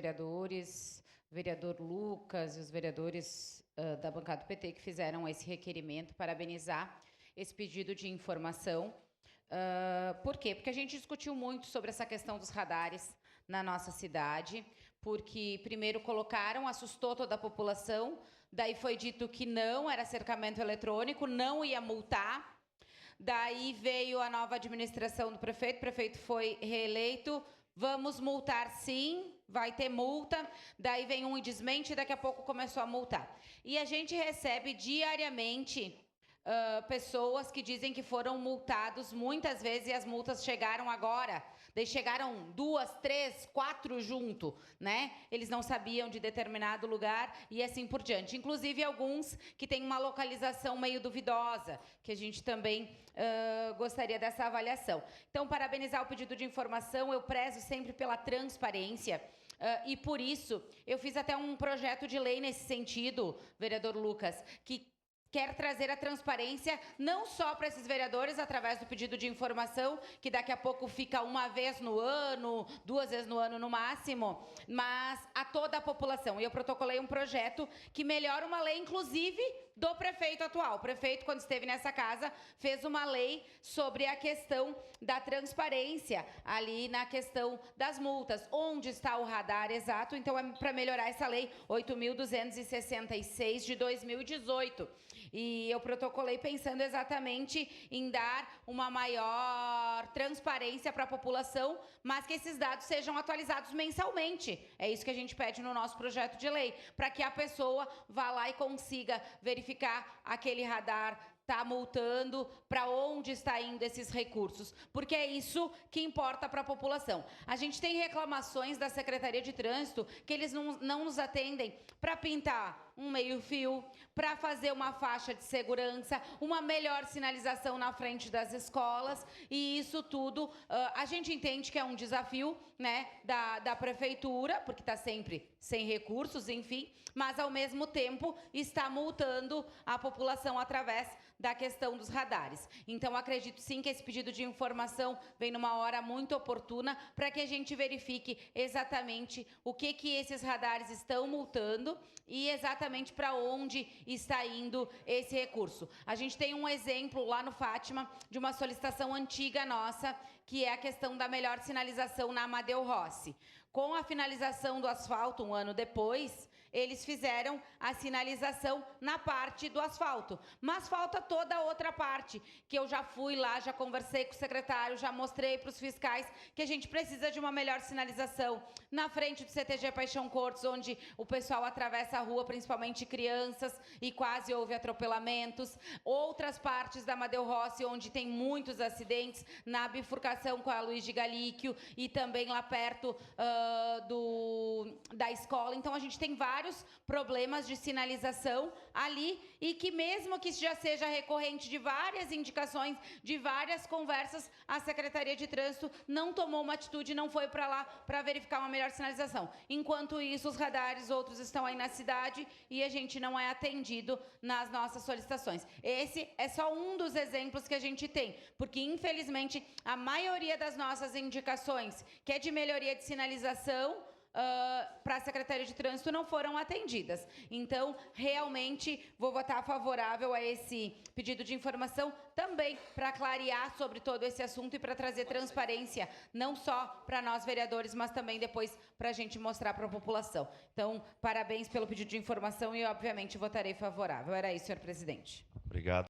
vereadores, vereador Lucas e os vereadores da bancada do PT que fizeram esse requerimento, parabenizar esse pedido de informação. Por quê? Porque a gente discutiu muito sobre essa questão dos radares na nossa cidade, porque primeiro colocaram, assustou toda a população, daí foi dito que não era cercamento eletrônico, não ia multar, daí veio a nova administração do prefeito, o prefeito foi reeleito, vamos multar sim, vai ter multa, daí vem um desmente e daqui a pouco começou a multar. E a gente recebe diariamente pessoas que dizem que foram multados muitas vezes e as multas chegaram agora. Daí chegaram 2, 3, 4 junto, né? Eles não sabiam de determinado lugar e assim por diante. Inclusive alguns que têm uma localização meio duvidosa, que a gente também gostaria dessa avaliação. Então, parabenizar o pedido de informação, eu prezo sempre pela transparência. E por isso, eu fiz até um projeto de lei nesse sentido, vereador Lucas, que quer trazer a transparência não só para esses vereadores através do pedido de informação, que daqui a pouco fica uma vez no ano, 2 vezes no ano no máximo, mas a toda a população. E eu protocolei um projeto que melhora uma lei, inclusive, do prefeito atual. O prefeito, quando esteve nessa casa, fez uma lei sobre a questão da transparência, ali na questão das multas. Onde está o radar exato? Então, é para melhorar essa lei 8.266 de 2018. E eu protocolei pensando exatamente em dar uma maior transparência para a população, mas que esses dados sejam atualizados mensalmente. É isso que a gente pede no nosso projeto de lei, para que a pessoa vá lá e consiga verificar aquele radar está multando, para onde está indo esses recursos, porque é isso que importa para a população. A gente tem reclamações da Secretaria de Trânsito que eles não nos atendem para pintar um meio-fio, para fazer uma faixa de segurança, uma melhor sinalização na frente das escolas, e isso tudo a gente entende que é um desafio, né, da prefeitura, porque está sempre sem recursos, enfim, mas ao mesmo tempo está multando a população através da questão dos radares. Então, acredito sim que esse pedido de informação vem numa hora muito oportuna para que a gente verifique exatamente o que esses radares estão multando e exatamente para onde está indo esse recurso. A gente tem um exemplo lá no Fátima de uma solicitação antiga nossa, que é a questão da melhor sinalização na Amadeu Rossi. Com a finalização do asfalto, um ano depois, eles fizeram a sinalização na parte do asfalto. Mas falta toda a outra parte, que eu já fui lá, já conversei com o secretário, já mostrei para os fiscais que a gente precisa de uma melhor sinalização na frente do CTG Paixão Cortes, onde o pessoal atravessa a rua, principalmente crianças, e quase houve atropelamentos. Outras partes da Amadeu Rossi, onde tem muitos acidentes, na bifurcação com a Luiz de Galíquio e também lá perto da escola. Então, a gente tem vários problemas de sinalização ali e que mesmo que já seja recorrente de várias indicações, de várias conversas, a Secretaria de Trânsito não tomou uma atitude, não foi para lá para verificar uma melhor sinalização. Enquanto isso, os radares, outros estão aí na cidade e a gente não é atendido nas nossas solicitações. Esse é só um dos exemplos que a gente tem, porque infelizmente a maioria das nossas indicações, que é de melhoria de sinalização, para a Secretaria de Trânsito não foram atendidas. Então, realmente, vou votar favorável a esse pedido de informação, também para clarear sobre todo esse assunto e para trazer transparência, não só para nós vereadores, mas também depois para a gente mostrar para a população. Então, parabéns pelo pedido de informação e, obviamente, votarei favorável. Era isso, senhor presidente. Obrigado.